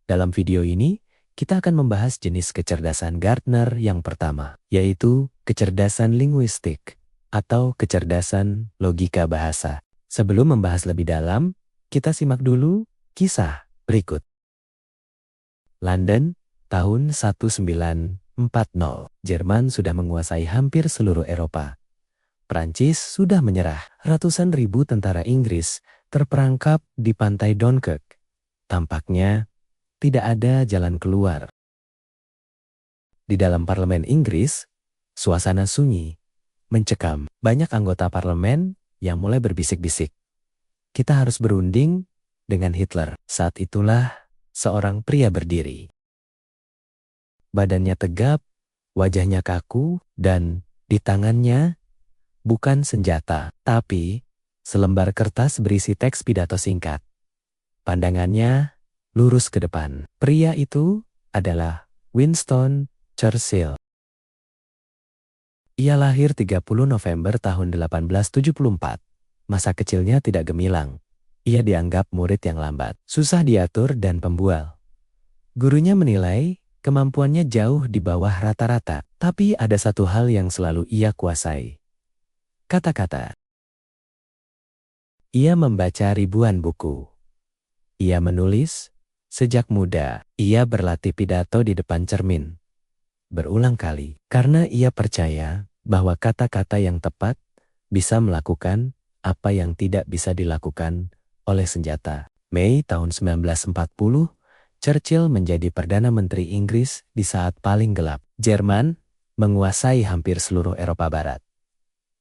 Dalam video ini, kita akan membahas jenis kecerdasan Gardner yang pertama, yaitu kecerdasan linguistik atau kecerdasan logika bahasa. Sebelum membahas lebih dalam, kita simak dulu kisah berikut. London, tahun 1940. Jerman sudah menguasai hampir seluruh Eropa. Prancis sudah menyerah. Ratusan ribu tentara Inggris terperangkap di pantai Dunkirk. Tampaknya tidak ada jalan keluar. Di dalam parlemen Inggris, suasana sunyi, mencekam. Banyak anggota parlemen yang mulai berbisik-bisik. Kita harus berunding dengan Hitler. Saat itulah seorang pria berdiri. Badannya tegap, wajahnya kaku, dan di tangannya bukan senjata, tapi selembar kertas berisi teks pidato singkat. Pandangannya lurus ke depan. Pria itu adalah Winston Churchill. Ia lahir 30 November tahun 1874. Masa kecilnya tidak gemilang. Ia dianggap murid yang lambat, susah diatur dan pembual. Gurunya menilai kemampuannya jauh di bawah rata-rata, tapi ada satu hal yang selalu ia kuasai. Kata-kata. Ia membaca ribuan buku. Ia menulis. Sejak muda, ia berlatih pidato di depan cermin. Berulang kali, karena ia percaya bahwa kata-kata yang tepat bisa melakukan apa yang tidak bisa dilakukan oleh senjata. Mei tahun 1940, Churchill menjadi Perdana Menteri Inggris di saat paling gelap. Jerman menguasai hampir seluruh Eropa Barat.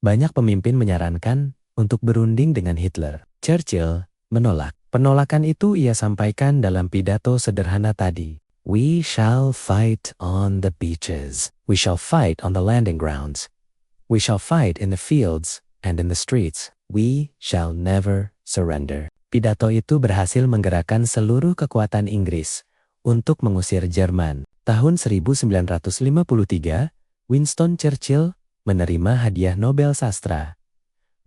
Banyak pemimpin menyarankan untuk berunding dengan Hitler. Churchill menolak. Penolakan itu ia sampaikan dalam pidato sederhana tadi. We shall fight on the beaches. We shall fight on the landing grounds. We shall fight in the fields and in the streets. We shall never surrender. Pidato itu berhasil menggerakkan seluruh kekuatan Inggris untuk mengusir Jerman. Tahun 1953, Winston Churchill menerima hadiah Nobel Sastra.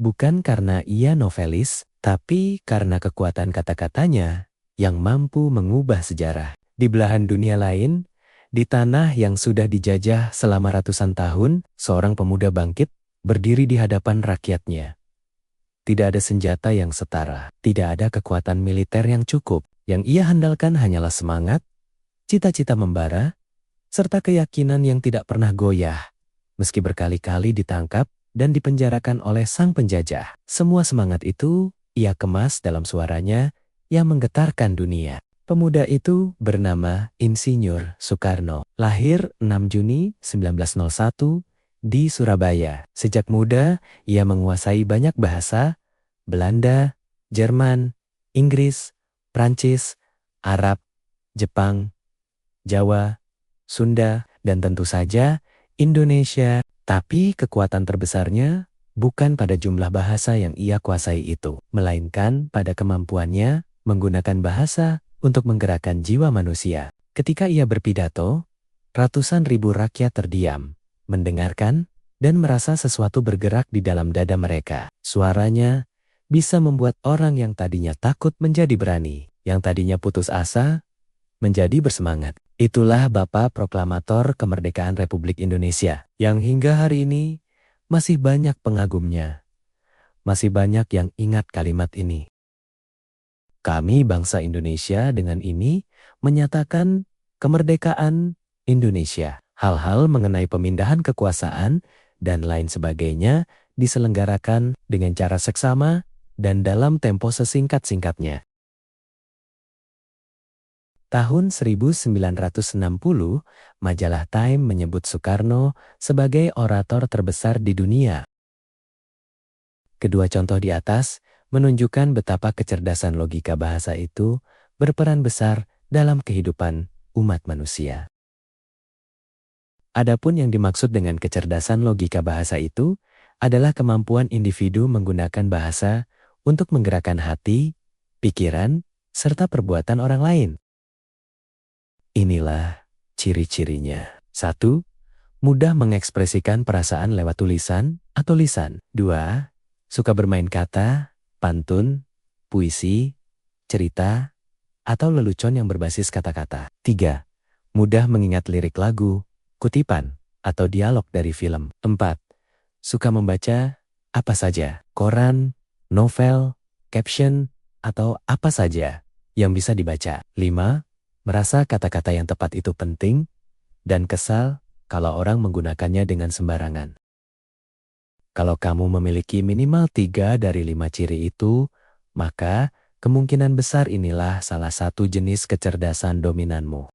Bukan karena ia novelis, tapi karena kekuatan kata-katanya yang mampu mengubah sejarah. Di belahan dunia lain, di tanah yang sudah dijajah selama ratusan tahun, seorang pemuda bangkit, berdiri di hadapan rakyatnya. Tidak ada senjata yang setara, tidak ada kekuatan militer yang cukup. Yang ia handalkan hanyalah semangat, cita-cita membara, serta keyakinan yang tidak pernah goyah. Meski berkali-kali ditangkap dan dipenjarakan oleh sang penjajah, semua semangat itu ia kemas dalam suaranya yang menggetarkan dunia. Pemuda itu bernama Insinyur Soekarno. Lahir 6 Juni 1901 di Surabaya. Sejak muda, ia menguasai banyak bahasa: Belanda, Jerman, Inggris, Prancis, Arab, Jepang, Jawa, Sunda, dan tentu saja Indonesia. Tapi kekuatan terbesarnya bukan pada jumlah bahasa yang ia kuasai itu, melainkan pada kemampuannya menggunakan bahasa untuk menggerakkan jiwa manusia. Ketika ia berpidato, ratusan ribu rakyat terdiam, mendengarkan, dan merasa sesuatu bergerak di dalam dada mereka. Suaranya bisa membuat orang yang tadinya takut menjadi berani, yang tadinya putus asa menjadi bersemangat. Itulah Bapak Proklamator Kemerdekaan Republik Indonesia, yang hingga hari ini masih banyak pengagumnya. Masih banyak yang ingat kalimat ini. Kami bangsa Indonesia dengan ini menyatakan kemerdekaan Indonesia. Hal-hal mengenai pemindahan kekuasaan dan lain sebagainya diselenggarakan dengan cara seksama dan dalam tempo sesingkat-singkatnya. Tahun 1960, majalah Time menyebut Soekarno sebagai orator terbesar di dunia. Kedua contoh di atas menunjukkan betapa kecerdasan logika bahasa itu berperan besar dalam kehidupan umat manusia. Adapun yang dimaksud dengan kecerdasan logika bahasa itu adalah kemampuan individu menggunakan bahasa untuk menggerakkan hati, pikiran, serta perbuatan orang lain. Inilah ciri-cirinya. 1. Mudah mengekspresikan perasaan lewat tulisan atau lisan. 2. Suka bermain kata, pantun, puisi, cerita, atau lelucon yang berbasis kata-kata. 3. Mudah mengingat lirik lagu, kutipan, atau dialog dari film. 4. Suka membaca apa saja, koran, novel, caption, atau apa saja yang bisa dibaca. 5. Merasa kata-kata yang tepat itu penting dan kesal kalau orang menggunakannya dengan sembarangan. Kalau kamu memiliki minimal 3 dari 5 ciri itu, maka kemungkinan besar inilah salah satu jenis kecerdasan dominanmu.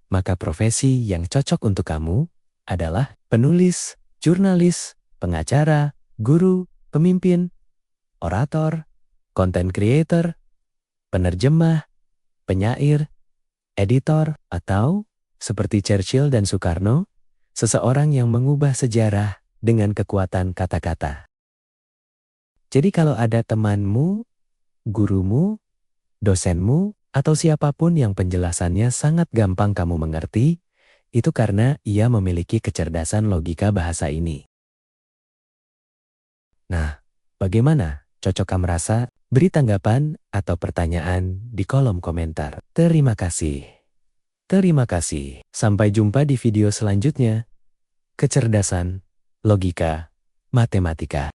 Maka profesi yang cocok untuk kamu adalah penulis, jurnalis, pengacara, guru, pemimpin, orator, content creator, penerjemah, penyair, editor, atau seperti Churchill dan Soekarno, seseorang yang mengubah sejarah dengan kekuatan kata-kata. Jadi kalau ada temanmu, gurumu, dosenmu, atau siapapun yang penjelasannya sangat gampang kamu mengerti, itu karena ia memiliki kecerdasan logika bahasa ini. Nah, bagaimana? Cocokkah merasa? Beri tanggapan atau pertanyaan di kolom komentar. Terima kasih. Terima kasih. Sampai jumpa di video selanjutnya. Kecerdasan, logika, matematika.